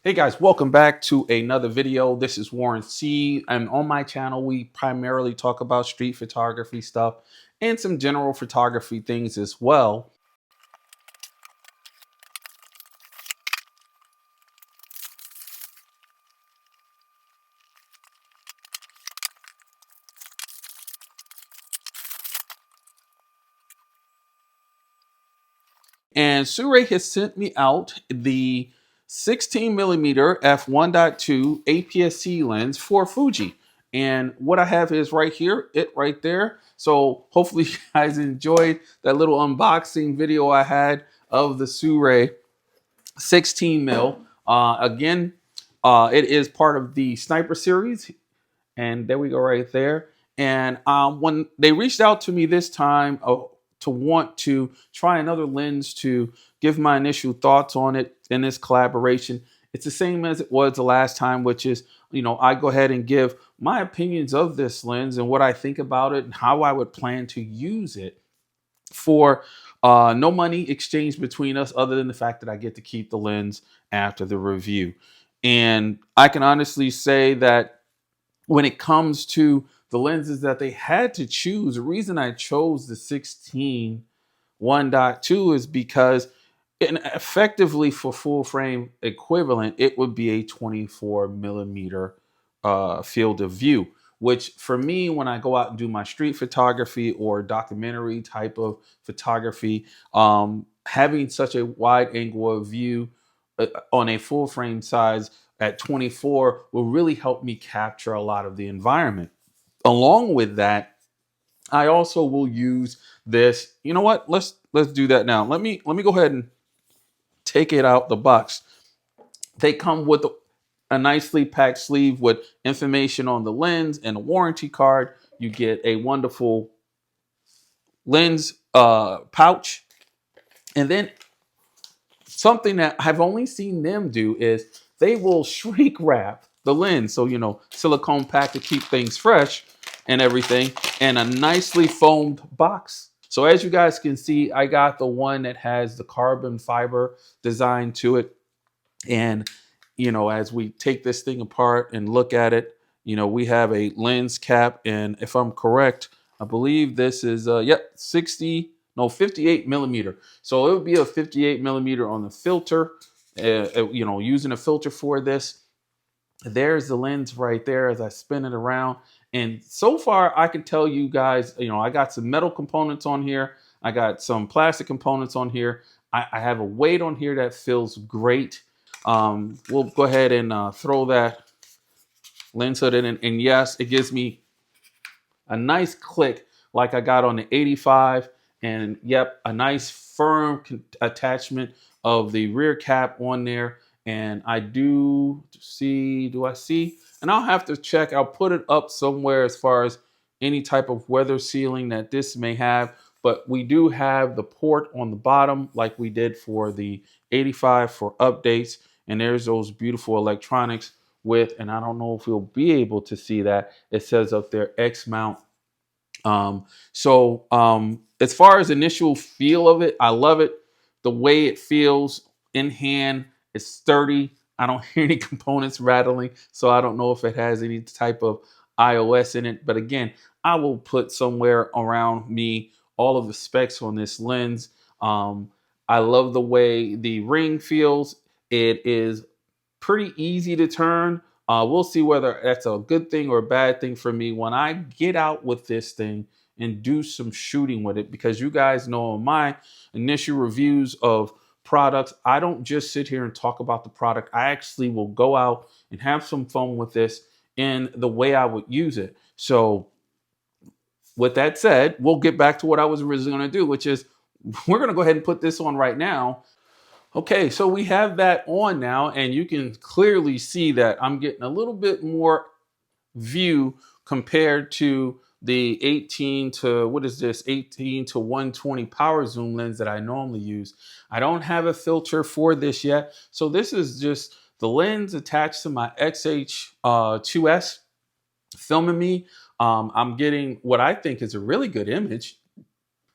Hey guys, welcome back to another video. This is Warren C. And on my channel, we primarily talk about street photography stuff and some general photography things as well. And SIRUI has sent me out the 16 millimeter f1.2 APS-C lens for Fuji. And what I have is right here, it right there. So hopefully you guys enjoyed that little unboxing video I had of the SIRUI 16 mil. It is part of the Sniper series, and there we go right there. And when they reached out to me this time to want to try another lens to give my initial thoughts on it in this collaboration, it's the same as it was the last time, which is, I go ahead and give my opinions of this lens and what I think about it and how I would plan to use it for no money exchanged between us other than the fact that I get to keep the lens after the review. And I can honestly say that when it comes to the lenses that they had to choose, the reason I chose the 16 1.2 is because effectively for full frame equivalent, it would be a 24 millimeter field of view, which for me, when I go out and do my street photography or documentary type of photography, having such a wide angle of view on a full frame size at 24 will really help me capture a lot of the environment. Along with that, I also will use this. You know what? Let's do that now. Let me go ahead and take it out the box. They come with a nicely packed sleeve with information on the lens and a warranty card. You get a wonderful lens pouch, and then something that I've only seen them do is they will shrink wrap the lens. So, silicone pack to keep things fresh and everything, and a nicely foamed box. So as you guys can see, I got the one that has the carbon fiber design to it. And, as we take this thing apart and look at it, we have a lens cap. And if I'm correct, I believe this is, 58 millimeter. So it would be a 58 millimeter on the filter, using a filter for this. There's the lens right there as I spin it around. And so far, I can tell you guys, I got some metal components on here. I got some plastic components on here. I have a weight on here that feels great. We'll go ahead and throw that lens hood in. And yes, it gives me a nice click like I got on the 85. And yep, a nice firm attachment of the rear cap on there. And I do I see? And I'll have to check. I'll put it up somewhere as far as any type of weather sealing that this may have. But we do have the port on the bottom like we did for the 85 for updates. And there's those beautiful electronics with, and I don't know if you'll be able to see that. It says up there X mount. As far as initial feel of it, I love it. The way it feels in hand is sturdy. I don't hear any components rattling, so I don't know if it has any type of iOS in it. But again, I will put somewhere around me all of the specs on this lens. I love the way the ring feels. It is pretty easy to turn. We'll see whether that's a good thing or a bad thing for me when I get out with this thing and do some shooting with it, because you guys know in my initial reviews of products, I don't just sit here and talk about the product. I actually will go out and have some fun with this in the way I would use it. So with that said, we'll get back to what I was originally going to do, which is we're going to go ahead and put this on right now. Okay, so we have that on now, and you can clearly see that I'm getting a little bit more view compared to the 18 to, what is this, 18 to 120 power zoom lens that I normally use. I don't have a filter for this yet, so this is just the lens attached to my XH2S filming me. I'm getting what I think is a really good image,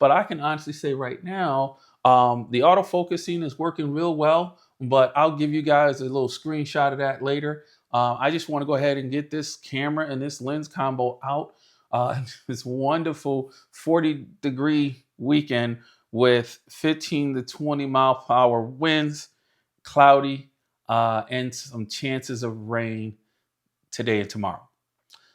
but I can honestly say right now, the autofocusing is working real well but I'll give you guys a little screenshot of that later. I just want to go ahead and get this camera and this lens combo out. This wonderful 40-degree weekend with 15 to 20 mile per hour winds, cloudy, and some chances of rain today and tomorrow.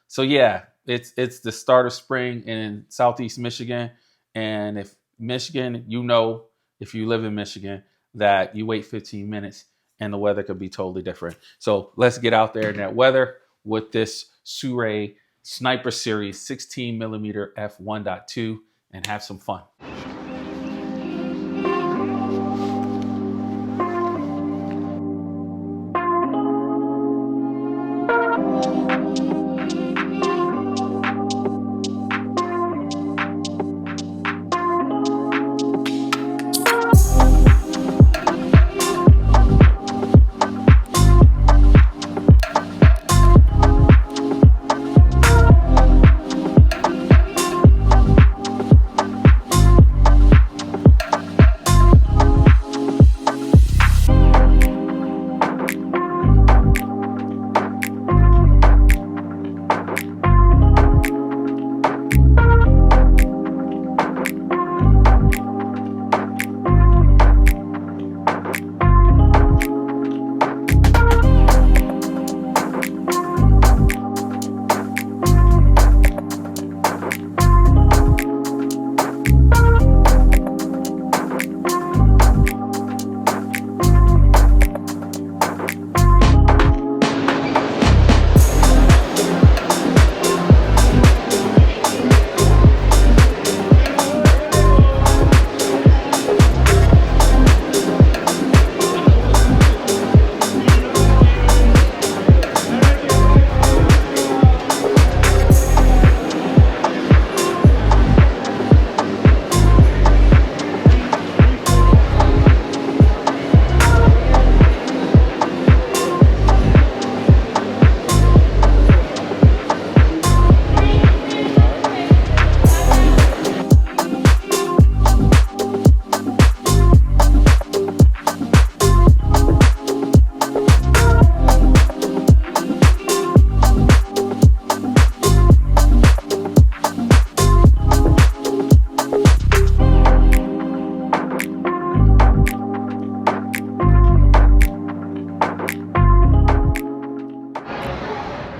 So yeah, it's the start of spring in Southeast Michigan. And if Michigan, you know, if you live in Michigan, that you wait 15 minutes and the weather could be totally different. So let's get out there in that weather with this SIRUI Sniper Series 16mm f1.2 and have some fun.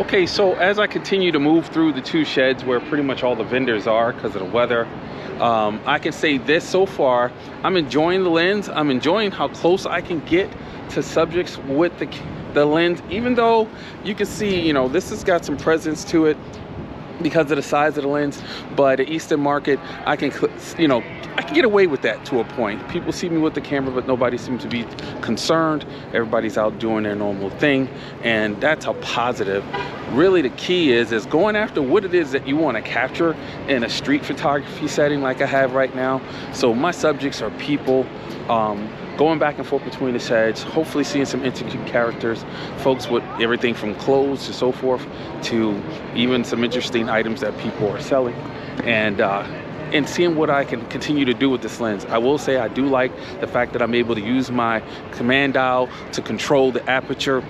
Okay, so as I continue to move through the two sheds where pretty much all the vendors are because of the weather, I can say this so far, I'm enjoying the lens. I'm enjoying how close I can get to subjects with the lens, even though you can see, you know, this has got some presence to it because of the size of the lens. But the Eastern market, I can, you know, I can get away with that to a point. People see me with the camera, but nobody seems to be concerned. Everybody's out doing their normal thing, and that's a positive. Really, the key is going after what it is that you want to capture in a street photography setting like I have right now. So my subjects are people going back and forth between the sheds, hopefully seeing some intricate characters, folks with everything from clothes to so forth, to even some interesting items that people are selling, and seeing what I can continue to do with this lens. I will say I do like the fact that I'm able to use my command dial to control the aperture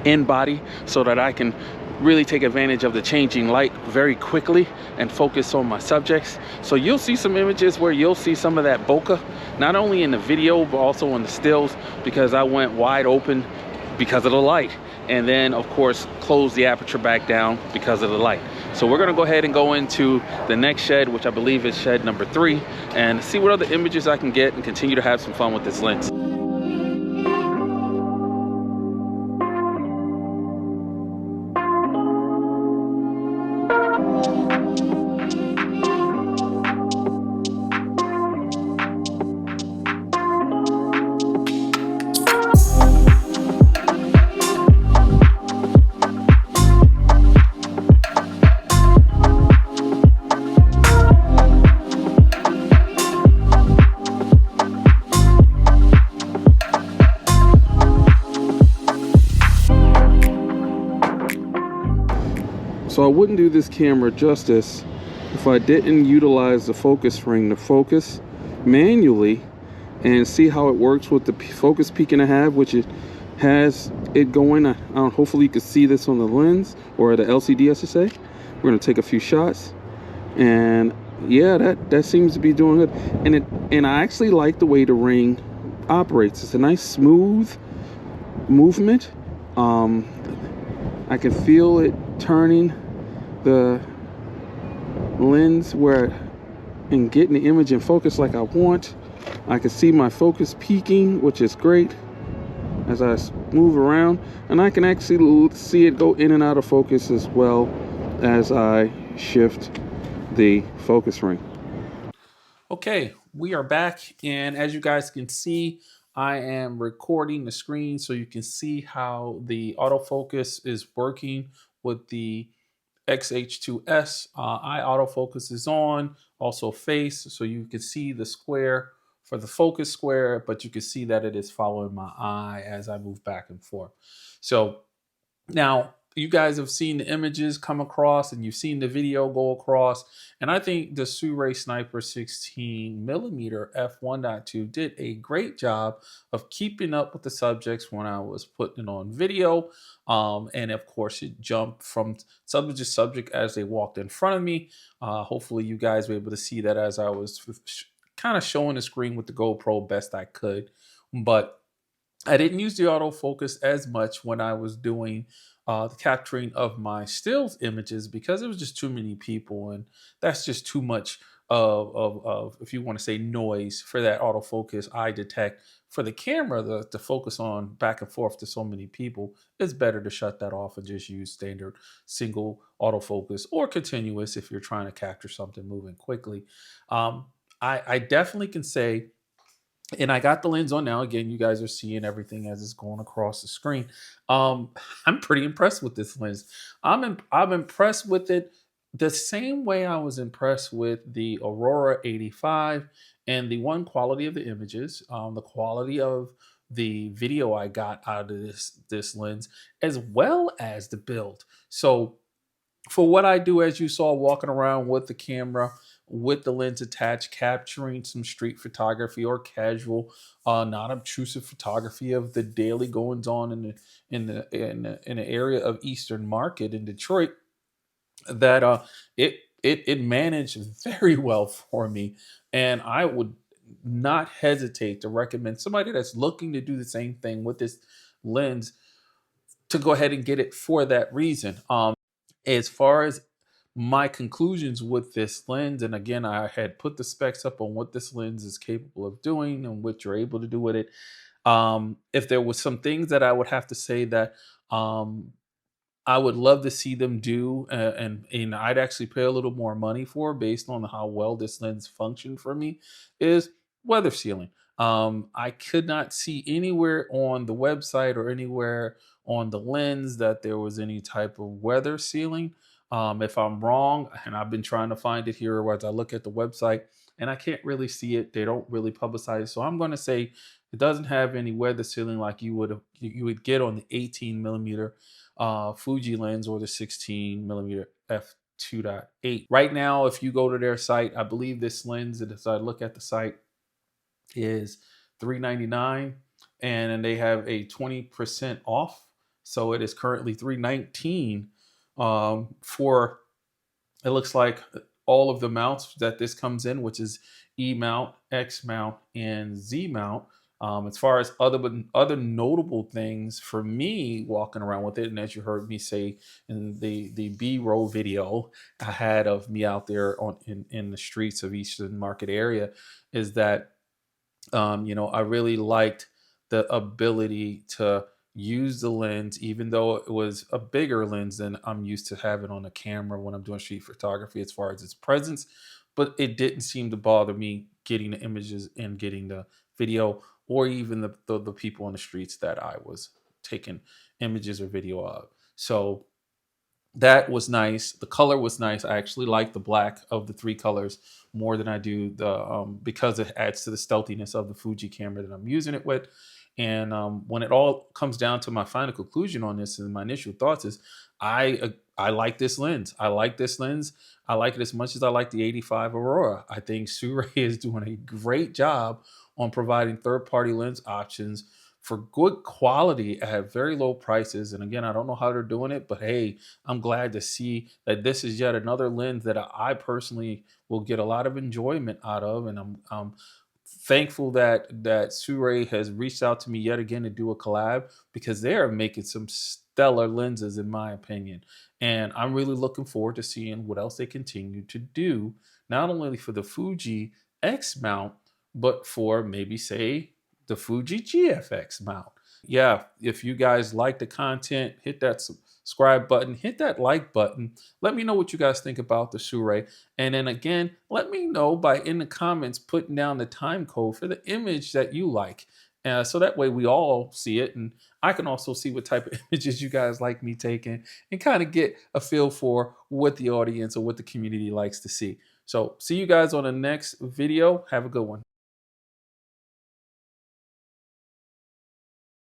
in body so that I can really take advantage of the changing light very quickly and focus on my subjects. So you'll see some images where you'll see some of that bokeh, not only in the video, but also in the stills, because I went wide open because of the light. And then of course, close the aperture back down because of the light. So we're gonna go ahead and go into the next shed, which I believe is shed number 3, and see what other images I can get and continue to have some fun with this lens. So I wouldn't do this camera justice if I didn't utilize the focus ring to focus manually and see how it works with the focus peak and a half, which it has it going. Hopefully you can see this on the lens, or the LCD I should say. We're going to take a few shots, and yeah, that seems to be doing good. And I actually like the way the ring operates. It's a nice smooth movement. I can feel it turning the lens and getting the image in focus like I want. I can see my focus peaking, which is great as I move around, and I can actually see it go in and out of focus as well as I shift the focus ring. Okay, we are back, and as you guys can see, I am recording the screen so you can see how the autofocus is working with the XH2S. Eye autofocus is on, also face, so you can see the square for the focus square, but you can see that it is following my eye as I move back and forth. So now you guys have seen the images come across and you've seen the video go across. And I think the SIRUI Sniper 16mm f1.2 did a great job of keeping up with the subjects when I was putting it on video. And of course, it jumped from subject to subject as they walked in front of me. Hopefully you guys were able to see that as I was kind of showing the screen with the GoPro best I could. But I didn't use the autofocus as much when I was doing the capturing of my stills images, because it was just too many people, and that's just too much of if you want to say, noise for that autofocus I detect. For the camera to focus on back and forth to so many people, it's better to shut that off and just use standard single autofocus or continuous if you're trying to capture something moving quickly. I definitely can say, and I got the lens on now. Again, you guys are seeing everything as it's going across the screen. Um, I'm pretty impressed with this lens. I'm impressed with it the same way I was impressed with the Aurora 85 and the one quality of the images, the quality of the video I got out of this lens, as well as the build. So for what I do, as you saw, walking around with the camera, with the lens attached, capturing some street photography or casual, non-obtrusive photography of the daily goings on in the area of Eastern Market in Detroit, that it managed very well for me, and I would not hesitate to recommend somebody that's looking to do the same thing with this lens to go ahead and get it for that reason. As far as my conclusions with this lens, and again, I had put the specs up on what this lens is capable of doing and what you're able to do with it. If there was some things that I would have to say that um, I would love to see them do, and I'd actually pay a little more money for based on how well this lens functioned for me, is weather sealing. I could not see anywhere on the website or anywhere on the lens that there was any type of weather sealing. If I'm wrong, and I've been trying to find it here as I look at the website, and I can't really see it. They don't really publicize it, so I'm going to say it doesn't have any weather sealing like you would get on the 18mm Fuji lens or the 16mm f2.8. Right now, if you go to their site, I believe this lens, as I look at the site, is $399, and they have a 20% off. So it is currently $319 for, it looks like, all of the mounts that this comes in, which is E mount, X mount, and Z mount. As far as other notable things for me walking around with it, and as you heard me say in the B-roll video I had of me out there in the streets of Eastern Market area, is that I really liked the ability to use the lens, even though it was a bigger lens than I'm used to having on a camera when I'm doing street photography, as far as its presence. But it didn't seem to bother me getting the images and getting the video, or even the people on the streets that I was taking images or video of. So that was nice. The color was nice. I actually like the black of the three colors more than I do because it adds to the stealthiness of the Fuji camera that I'm using it with. And when it all comes down to my final conclusion on this, and my initial thoughts is, I like this lens. I like this lens. I like it as much as I like the 85 Aurora. I think SIRUI is doing a great job on providing third-party lens options for good quality at very low prices. And again, I don't know how they're doing it, but hey, I'm glad to see that this is yet another lens that I personally will get a lot of enjoyment out of. And I'm thankful that SIRUI has reached out to me yet again to do a collab, because they are making some stellar lenses in my opinion. And I'm really looking forward to seeing what else they continue to do, not only for the Fuji X mount, but for maybe say the Fuji GFX mount. Yeah, if you guys like the content, hit that subscribe button, hit that like button. Let me know what you guys think about the SIRUI. And then again, let me know by in the comments putting down the time code for the image that you like. So that way we all see it, and I can also see what type of images you guys like me taking, and kind of get a feel for what the audience or what the community likes to see. So see you guys on the next video. Have a good one.